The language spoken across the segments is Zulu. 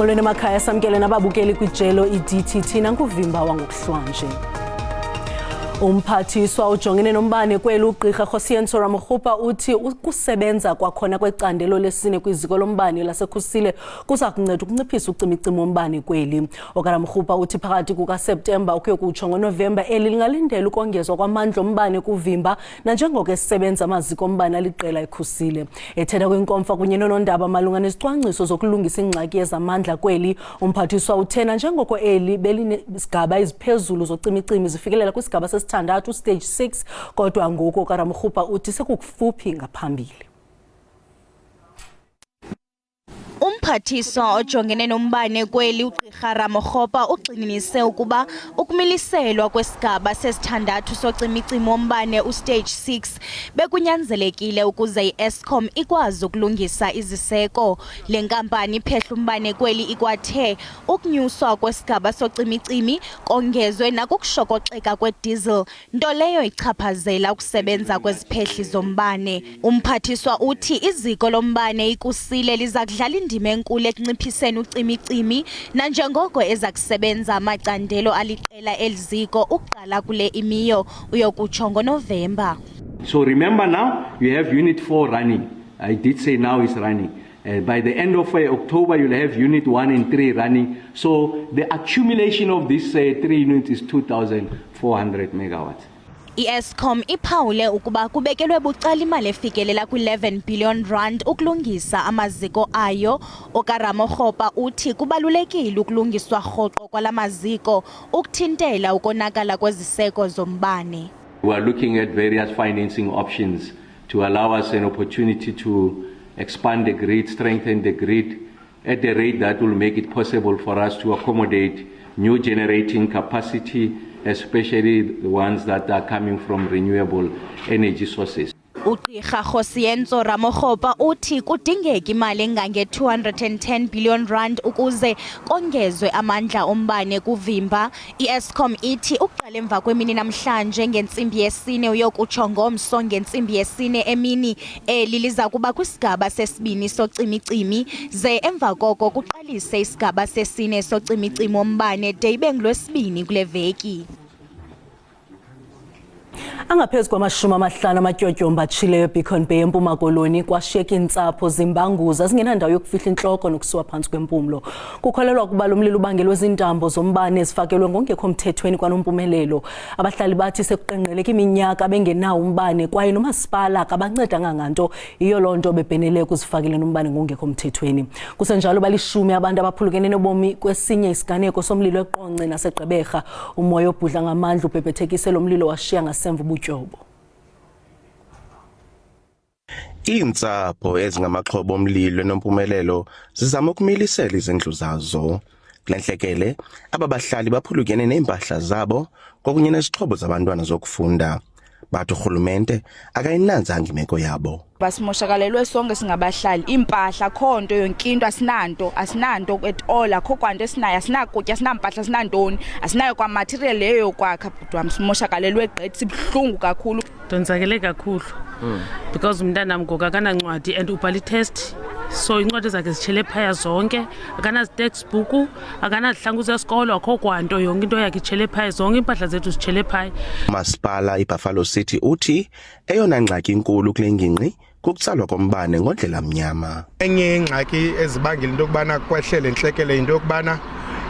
Molweni emakhaya samkele nababukeli kwijelo iDTT nankuvimba wangokuhlwanje. Umphathiswa ujongene nombane kweli ugqirha Ramokgopa uthi ukusebenza kwakhona kwecandelo lesine kwiziko lombane lasekhusile kuza kunceda ukunciphisa ucimicimi wombane kweli. Ramokgopa uthi phakathi kukaSeptemba ukuya kutsho ngoNovemba eli lingalindela ukongezwa kwamandla ombane kuvimba nanjengoko esebenza amaziko ombane aliqela ekhusile. Ethetha kwinkomfa kunye nonondaba malunga nezicwangciso zokulungisa ingxaki yezamandla kweli, umphathiswa uthena njengoko eli belinesigaba eziphezulu zocimicimi zifikelela kwisigaba sesithandathu stage 6 kodwa ngoku Ramokgopa uthi sekufuphi ngaphambili. Umphathiswa ojongene nombane kweli ugqirha Ramokgopa ugxininise ukuba ukumiliselwa kwesigaba sesithandathu socimicimi wombane ustage 6 bekunyanzelekile ukuze iEskom ikwazi ukulungisa iziseko. Le nkampani iphehla umbane kweli ikwathe ukunyuswa kwesigaba socimicimi kongezwe nakukushokoxeka kwediesel, nto leyo ichaphazela ukusebenza kweziphehli zombane. Umphathiswa uthi iziko lombane ikusile liza kudlala indima enkulu ekunciphiseni ucimicimi nanjengoko eza kusebenza amacandelo aliqela eliziko ukuqala kule imiyo uyokutsho ngoNovemba. So remember now you have unit 4 running. I did say now is running. By the end of October you'll have unit 1 and 3 running. So the accumulation of these 3 units is 2,400 megawatts. iEskom iphawule ukuba kubekelwe bucala imali efikelela kwi11 billion rand ukulungisa amaziko ayo. Ramokgopa uthi kubalulekile ukulungiswa rhoqo kwala maziko ukuthintela ukonakala kweziseko zombane. We are looking at various financing options to allow us an opportunity to expand the grid, strengthen the grid at the rate that will make it possible for us to accommodate new generating capacity, especially the ones that are coming from renewable energy sources. Ugqirha Ramokgopa uthi kudingeka imali engange 210 billion rand ukuze kongezwe amandla ombane kuvimba. iEskom ithi uqala emva kwemini namhlanje ngentsimbi yesine uyokutsho ngomso ngentsimbi yesine emini eli liza kuba kwisigaba sesibini socimicimi ze emva koko kuqalise isigaba sesine socimicimi wombane de ibe ngolwesibini kule veki. Angaphezu kwama-50 amatyotyomba atshileyo eBeacon Bay eMpuma Koloni kwashiyeka iintsapho zimbanguza zingenandawo yokufihla intloko nokusiwa phantsi kwempumlo. Kukholelwa ukuba lo mlilo ubangelwe zintambo zombane ezifakelwe ngongekho mthethweni kwanompumelelo. Abahlali bathi sekuqenqgeleka iminyaka bengenawo umbane kwaye nomasipala akabancedanga nganto, yiyo loo nto bebhenele ukuzifakela umbane ngongekho mthethweni. Kusenjalo balishumi abantu abaphulukene nobomi kwesinye isiganeko somlilo eQonce naseGqeberha. Umoya obhudla ngamandla ubhebhethekise lo mlilo washiya ngasemva ubutyobo. Iintsapho ezingamaxhoba omlilo enompumelelo zizama ukumilisela izindlu zazo. Kulenhlekele ababahlali baphulukene neempahla zabo kwakunye nezixhobo zabantwana zokufunda. Bathi urhulumente akayinanzanga imeko yabo. Basimoshakalelwe sonke singabahlali, impahla khonto yonke into asinanto at all, akho kwanto esinayo, asinakutya, asinampahla, asinantoni, asinayo kwa material leyo kwakha. Bhutwam simoshakalelwe gqithi, sibhlungu kakhulu. Ndonzakele kakhulu because umntana ngoku akanancwadi and ubhala itest, so incwadi zakhe zitshele phaya zonke, akanazitextbook, akanazihlangu zesikolo, akho kwanto, yonke into yakhe itshele phaya, zonke impahla zethu zitshele phaya. Masipala iBuffalo City uthi eyona ngxaki inkulu kule ngingqi kukutsalwa kombane ngondlela mnyama. Enye ingxaki ezibangela into yokubana kwehlele intlekele into yokubana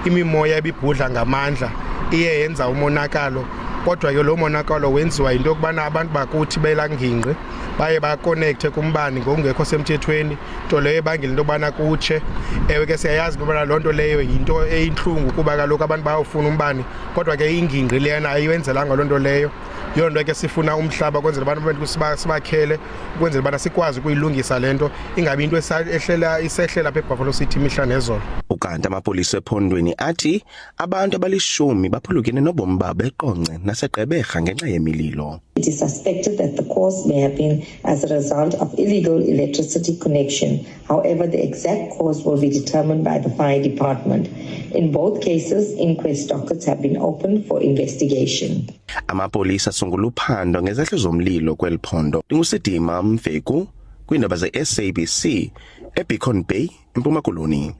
imimoya ebibhudla ngamandla iye yenza umonakalo, kodwa ke lo monakalo wenziwa into yokubana abantu bakuthi belangingqi baye bakonekte kumbane ngokungekho semthethweni, nto leyo ebangela into yokubana kutshe. Ewe ke siyayazi into yokubana loo nto leyo yinto eyintlungu kuba kaloku abantu bayawufuna umbane, kodwa ke ingingqi leyana ayiwenzelanga loo nto leyo. Yiyo nto ke sifuna umhlaba kwenzela abantu sibakhele ukwenzela ubana sikwazi ukuyilungisa lento ingabi into isehlela apha eBuffalo City imihla nezolo. Ukanti amapolisa ephondweni athi abantu abalishumi baphulukene nobomi babo eQonce naseGqeberha ngenxa yemililo. It is suspected that the cause may have been as a result of illegal electricity connection. However, the exact cause will be determined by the fire department. In both cases, inquest dockets have been opened for investigation. Amapolisa asungula uphando ngezehlo zomlilo kweliphondo. Ndingusidima Mveku kwiindaba zeSABC eBeacon Bay eMpuma Koloni.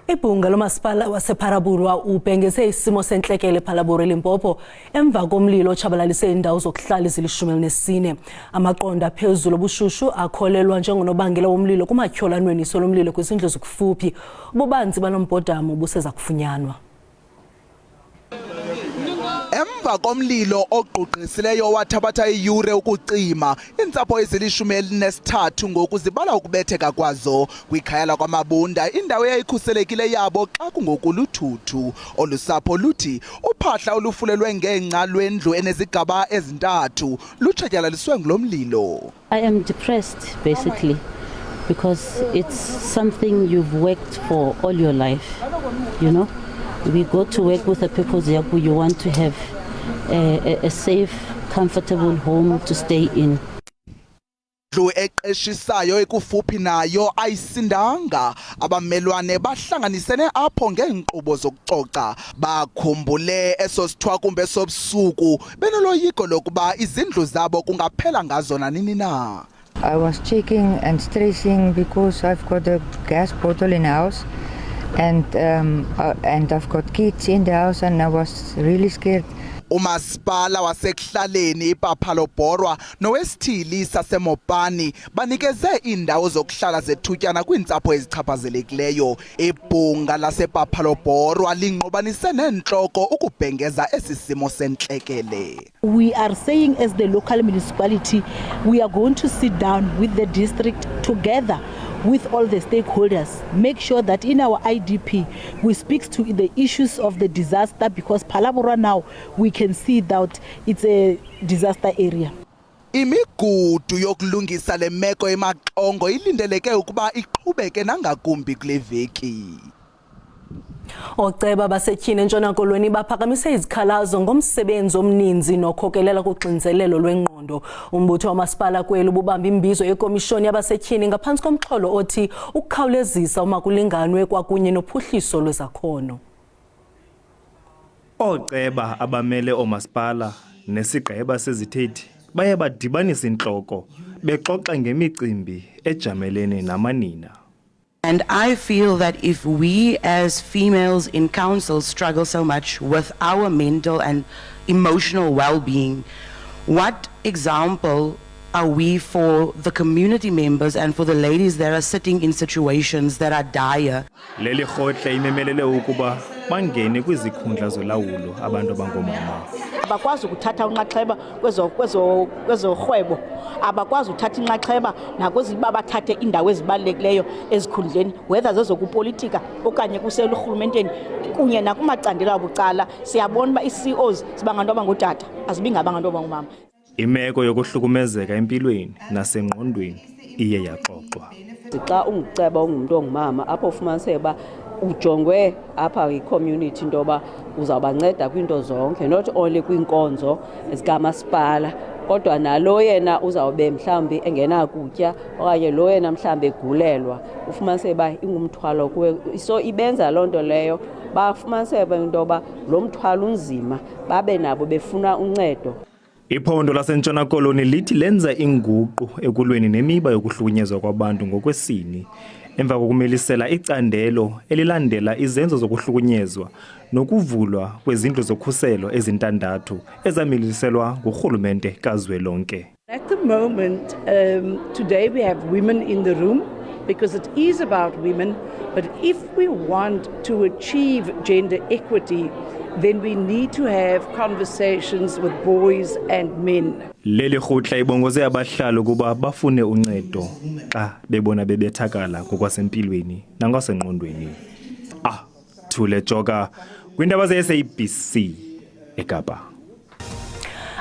Ibhunga lomasipala wasePhalaborwa ubhengeze isimo sentlekele ePhalaborwa eLimpopo emva komlilo otshabalalise indawo zokuhlala ezili-14. Amaqondo aphezulu obushushu akholelwa njengonobangela womlilo kumatyholanweniso lomlilo kwizindlu zokufuphi. Ububanzi balombhodamo buseza kufunyanwa. Emva komlilo ogqugqisileyo wathabatha iyure ukucima, iintsapho ezili-13 ngoku zibala ukubetheka kwazo kwikhaya lakwaMabunda, indawo eyayikhuselekile yabo xa kungoku luthuthu. Olu sapho luthi uphahla olufulelwe ngengca lwendlu enezigaba ezintathu lutshatyalaliswe ngulo mlilo. I am depressed basically because it's something you've worked for all your life, you know. We go to work with the people you want to have a safe, comfortable home to stay in. Ndlu eqeshisayo ekufuphi nayo ayisindanga. Abamelwane bahlanganisene apho ngeenkqubo zokucoca. Bakhumbule eso sithwakumbe sobusuku benoloyiko lokuba izindlu zabo kungaphela ngazo nanini na. I was checking and stressing because I've got a gas bottle in the house. And I've got kids in the house and I was really scared. Umasipala wasekuhlaleni iPhalaborwa nowesithili saseMopani banikeze indawo zokuhlala zethutyana kwiintsapho ezichaphazelekileyo. Ibhunga lasePhalaborwa linqobanise nentloko ukubhengeza esi simo sentlekele. We are saying as the local municipality, we are going to sit down with the district together with all the stakeholders, make sure that in our IDP we speak to the issues of the disaster, because Phalaborwa now we can see that it's a disaster area. Imigudu yokulungisa le meko emaxongo ilindeleke ukuba iqhubeke nangakumbi kule veki. Oceba basetyhini eNtshona Koloni baphakamise izikhalazo ngomsebenzi omninzi nokhokelela kuxinzelelo lwengqondo. Umbutho wamasipala kweli ububamba imbizo yekomishoni yabasetyhini ngaphantsi komxholo othi ukukhawulezisa umakulinganwe kwakunye nophuhliso lwezakhono. Oceba abamele omasipala nesigqeba sezithethi baye badibanisa intloko bexoxa ngemicimbi ejamelene namanina. And I feel that if we as females in council struggle so much with our mental and emotional well-being, what example are we for the community members and for the ladies that are sitting in situations that are dire? Leli khohle imemelele ukuba bangene kwizikhundla zolawulo abantu abangomama. Abakwazi ukuthatha unxaxheba kwezorhwebo, abakwazi ukuthatha inxaxheba nakweziba bathathe indawo ezibalulekileyo ezikhundleni, whether zezokupolitika okanye kuselurhulumenteni kunye nakumacandelo abucala. Siyabona uba ii-CEOs zibangabantu abangootata, azibi ngabantu abangomama. Imeko yokuhlukumezeka empilweni nasengqondweni iye yaxoxwa. Xa ungiceba ungumuntu ongumama apho ufumaniseke ba ujongwe apha yi-community into yoba uzawubanceda kwiinto zonke, not only kwiinkonzo zikamasipala kodwa nalo yena uzawube mhlawumbi engenakutya okanye lo yena mhlawumbi egulelwa, ufumaniseke ba ingumthwalo kuwe. So ibenza loo nto leyo bafumaniseke into yoba lo mthwalo unzima babe nabo befuna uncedo. Iphondo laseNtshona Koloni lithi lenza inguqu ekulweni nemiba yokuhlukunyezwa kwabantu ngokwesini emva kokumelisela icandelo elilandela izenzo zokuhlukunyezwa nokuvulwa kwezindlu zokhuselo ezintandathu ezamiliselwa ngurhulumente kazwelonke. At the moment, today we have women in the room because it is about women, but if we want to achieve gender equity, then we need to have conversations with boys and men. Leli khutla ibongoze abahlali ukuba bafune uncedo xa bebona bebethakala ngokwasempilweni nangasengqondweni. Thule Joka kwindaba ze-SABC eKapa.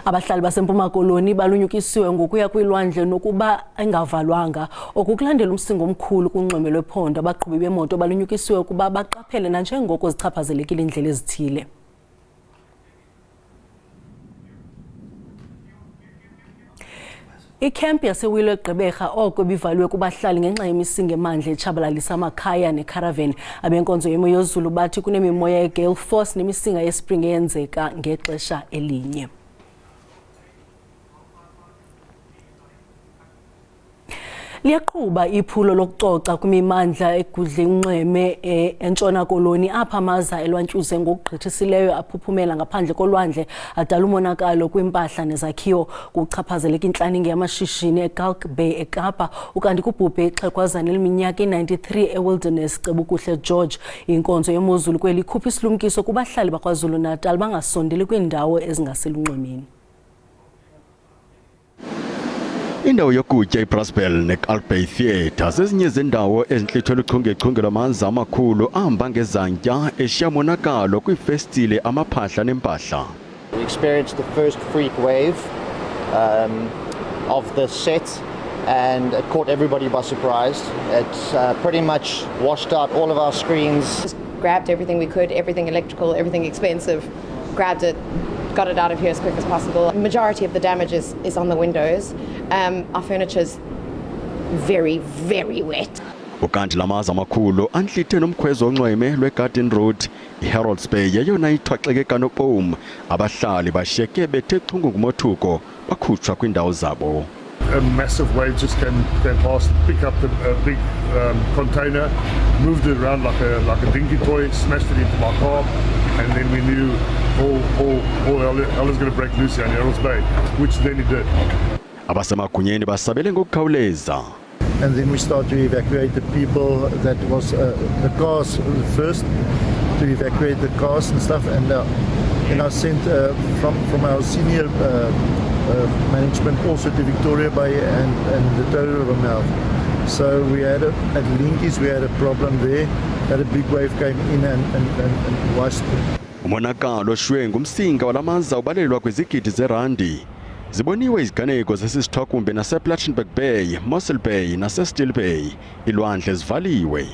Abahlali baseMpuma Koloni balunyukisiwe ngokuya kwilwandle nokuba engavalwanga okukulandela umsingo omkhulu kunxweme lwephondo. Abaqhubi bemoto balunyukisiwe ukuba baqaphele nanjengoko zichaphazelekile indlela ezithile. Ikhempu yaseWilo eGqeberha oko bivaliwe kubahlali ngenxa yemisinga emandla etshabalalisa amakhaya necaravan. Abenkonzo yemo yozulu bathi kunemimoya ye-gale force nemisinga yespring eyenzeka ngexesha elinye. Liyaqhuba iphulo lokucoca kwimimandla egudle unxweme entshona koloni apha amaza elwantyuze ngokugqithisileyo aphuphumela ngaphandle kolwandle adala umonakalo kwimpahla nezakhiwo kuchaphazeleka intlaninge yamashishini eGalk Bay eKapa ukanti kubhubhe ixhegwazana eliminyaka i-93 eWilderness Cebukuhle George. Inkonzo yemozulu kweli ikhupha isilumkiso kubahlali bakwaZulu Natal bangasondeli kwiindawo ezingaselunxwemeni. Indawo yokutya iBrasbel neGalk Bay Theatre zezinye zendawo ezintlithwele uchungechunge lwamanzi amakhulu ahamba ngezantya eshiya monakalo kwiifestile amaphahla nempahla. We experienced the first freak wave of the set and it caught everybody by surprise. It pretty much washed out all of our screens. Just grabbed everything we could, everything electrical, everything expensive, grabbed it, got it out of here as quick as possible. The majority of the damage is on the windows. Our furniture's very, very wet. Ukanti lamaza amakhulu antlithe nomkhwezo onxweme lweGarden Road iHeralds Bay yeyona ithwaxeke kanopom abahlali bashiyeke bethe xhungu ngumothuko bakhutshwa kwindawo zabo. A massive wave just came past, picked up the big container, moved it around like a dinky toy, smashed it into my car, and then we knew all hell is going to break loose here in Heralds Bay, which then it did. Abasemagunyeni basabele ngokukhawuleza. And then we start to evacuate the people. That was the cars first, to evacuate the cars and stuff. And I sent from our senior management also to Victoria Bay and the Taurus River mouth. So we had at Linkies we had a problem there. That a big wave came in and washed it. Umonakalo oshwe ngumsinga walamaza ubalelwa kwizigidi zerandi. Ziboniwe iziganeko zesisithwakumbe nasePlattenberg Bay, Mossel Bay naseStill Bay. Ilwandle zivaliwe.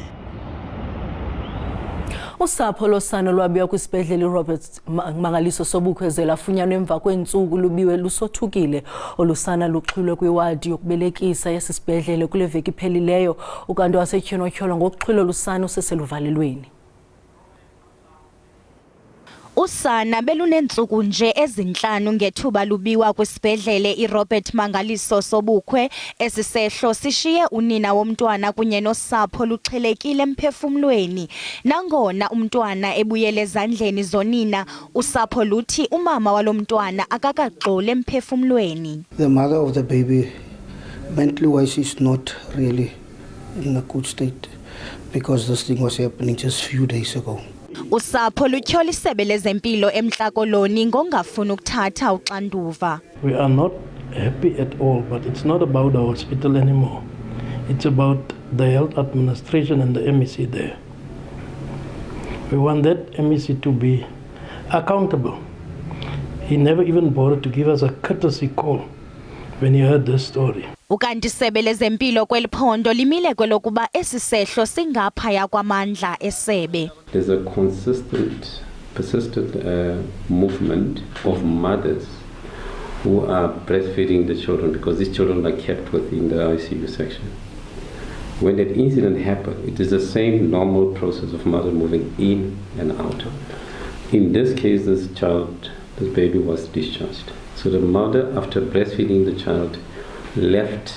Usapho losana lwabiwa kwisibhedlele Robert Mangaliso Sobukhwezela afunyanwe emva kweentsuku lubiwe lusothukile. Olusana luxhilwe kwiwadi yokubelekisa yesibhedlele kule veki iphelileyo ukanti wasetyholotyholo ngokuxhilwa lusana useseluvalelweni. Usana belunentsuku nje ezinhlanu ngethuba lubiwa kwisibhedlele iRobert Mangaliso Sobukhwe. Esisehlo sishiye unina womntwana kunye nosapho luxhelekile emphefumlweni. Nangona umntwana ebuyele ezandleni zonina, usapho luthi umama walomntwana akakaxole emphefumlweni. The mother of the baby mentally wise is not really in a good state because this thing was happening just few days ago. Usapho lutyhola isebe lezempilo eMntla-Koloni ngongafuni ukuthatha uxanduva. We are not happy at all, but it's not about the hospital anymore. It's about the health administration and the MEC there. We want that MEC to be accountable. He never even bothered to give us a courtesy call when he heard this story. Ukanti isebe lezempilo kweliphondo limile kwelokuba esisehlo singaphaya kwamandla esebe. There's a persistent movement of mothers who are breastfeeding the children because these children are kept within the ICU section. When that incident happened, it is the same normal process of mother moving in and out. In this case, this baby was discharged. So the mother, after breastfeeding the child, left,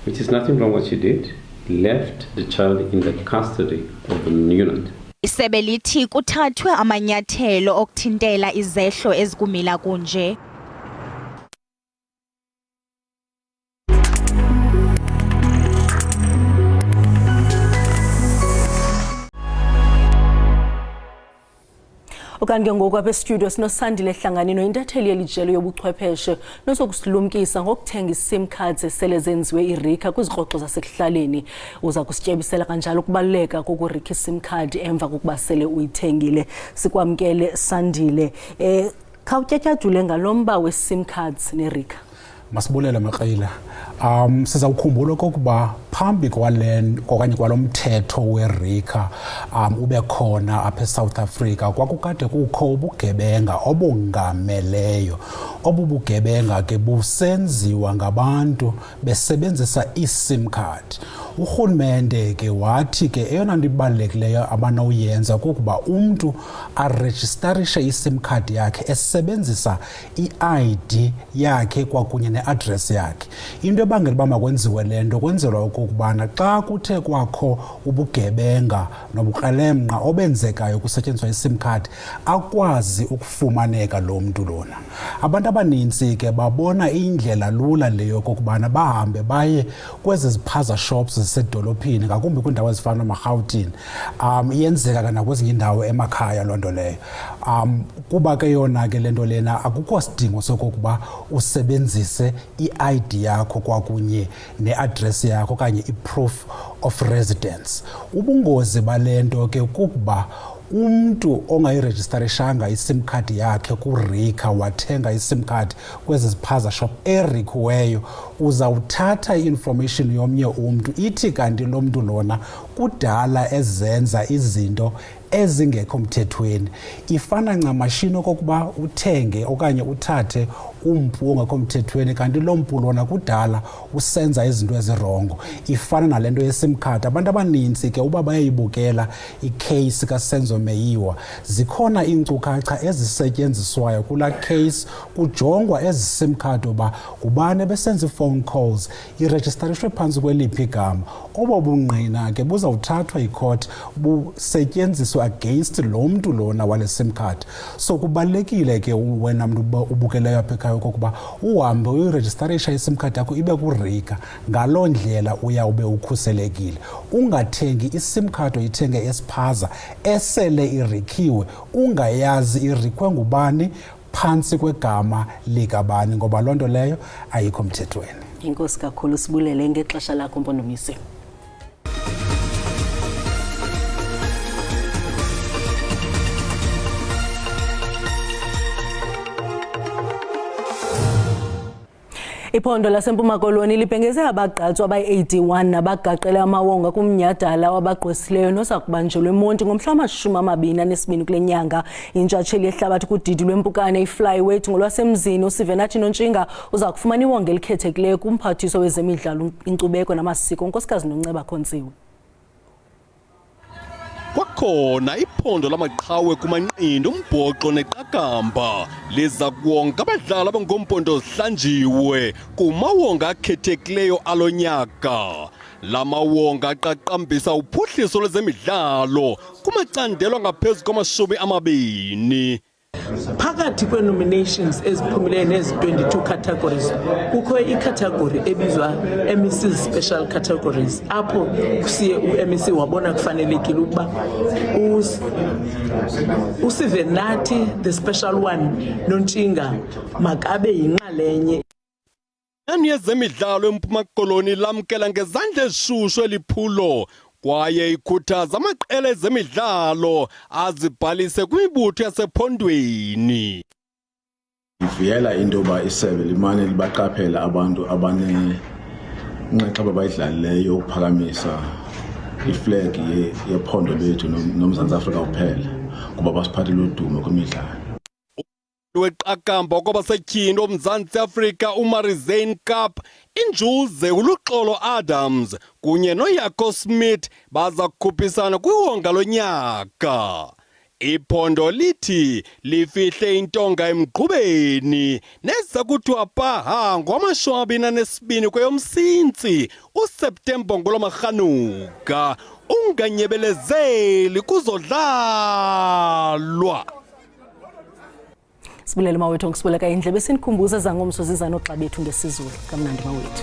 which is nothing wrong what she did, left the child in the custody of the unit. Isebe lithi kuthathwe amanyathelo okuthintela izehlo ezikumila kunje. Ukanti ngoku apha estudio sinosandile ehlanganeni nointatheli yelijelo yobuchwepheshe nozokusilumkisa ngokuthenga iSIM cards esele zenziwe iRika kwizikroxo zasekuhlaleni. Uza kusityebisela kanjalo ukubaluleka kokurika iSIM card emva kokuba sele uyithengile. Sikwamkele Sandile. Khawutyatyadule ngalomba weSIM cards neRika. Masibulele Maqela. Sizawukhumbula okokuba phambi okanye kwalomthetho weRika ube khona apha eSouth Africa kwakukade kukho ubugebenga obungameleyo. Obubugebenga ke busenziwa ngabantu besebenzisa iSIM card. Urhulumente ke wathi ke eyona nto ibalulekileyo abanawuyenza kukuba umntu arejistarishe iSIM card yakhe esebenzisa iID yakhe kwakunye neaddress yakhe. Into ebangela uba makwenziwe le nto kwenzelwa okokubana xa kuthe kwakho ubugebenga nobukrelemnqa obenzekayo kusetyenziswa iSIM card akwazi ukufumaneka lo mntu lona. Abantu abaninzi ke babona indlela lula leyo kokubana bahambe baye kwezi ziphaza shops zisedolophini ngakumbi kwiindawo ezifana noMarhawutini. Iyenzeka nakwezinye indawo emakhaya loo nto leyo. Kuba ke yona ke le nto lena akukho sidingo sokokuba usebenzise i-ID yakho kwakunye ne-address yakho okanye i-proof of residence. Ubungozi bale nto ke kukuba umntu ongayirejistarishanga iSIM card yakhe kuRika wathenga iSIM card kwezi ziphaza shop erikhiweyo uzawuthatha i-information yomnye umntu ithi kanti lo mntu lona kudala ezenza izinto ezingekho mthethweni. Ifana ncamashini okokuba uthenge okanye uthathe umpu ongekho mthethweni kanti lo mpu lona kudala usenza izinto ezirongo. Ifana nale nto yeSIM card. Abantu abaninzi ke uba bayayibukela icase kaSenzo Meyiwa zikhona iinkcukacha ezisetyenziswayo kulaa case kujongwa ezi SIM card uba ubani besenza phone calls iregistarishwe phantsi kweliphi igama. Obo bungqina ke buzawuthathwa icourt busetyenziswa against lo mntu lona wale SIM card. So kubalulekile ke wena mntu ubukeleyo apha ekhaya okokuba uhambe uyirejistarisha iSIM card yakho ibe kuRika. Ngaloo ndlela uyawube ukhuselekile. Ungathengi iSIM card oyithenge esiphaza esele irikhiwe ungayazi irikwe ngubani phantsi kwegama likabani ngoba loo nto leyo ayikho mthethweni. Inkosi kakhulu, sibulele ngexesha lakho Mpondomise. Iphondo laseMpuma Koloni libhengeze abagqatswa abayi-81 nabagaqele amawonga kumnyhadala wabagqwesileyo nozakubanjelwa eMonti ngomhla wama-22 kule nyanga. Intshatsheli yehlabathi kudidi lwempukane i-flyweight ngolwasemzini uSivenathi Nontshinga uza kufumana iwonga elikhethekileyo kumphathiswa wezemidlalo, inkcubeko namasiko uNkosikazi Nonceba Khontsiwe. Kwakhona iphondo lamaqhawe kumanqindi umbhoxo neqakamba liza kuwonga abadlali abangompondo zihlanjiwe kumawonga akhethekileyo alonyaka. La mawonga aqaqambisa uphuhliso lwezemidlalo kumacandelo ngaphezu kwama-20. Phakathi kwe-nominations eziphumileyo nezi-22 categories kukho icategory ebizwa MEC Special Categories apho kusiye u-MEC wabona kufanelekile ukuba uSivenathi the special one Nontshinga makabe yinxalenye. Yezemidlalo eMpuma Koloni lamkela ngezandla ezishushu eliphulo kwaye ikhuthaza amaqela ezemidlalo azibhalise kwimibutho yasephondweni. Ivuyela into yoba isebe limane libaqaphela abantu abanenxaxheba bayidlalileyo ukuphakamisa iflag yephondo lethu noMzantsi Afrika uphela kuba basiphathele udumo kwimidlalo. Weqakamba kwabasetyhini oMzantsi Afrika uMarizane Cup injuze uLuxolo Adams kunye noYako Smith baza kukhuphisana kwiwonga lonyaka. Iphondo lithi lifihle intonga emgqubeni neza kuthiwa paha ngowama-22 kweyoMsintsi uSeptemba ngolwamaRhanuka unganyebelezeli kuzodlalwa. Sibulele mawethu ngokusibuleka indlebe sinikhumbuza zangomso ziza noxa bethu ngesizulu. Kamnandi mawethu.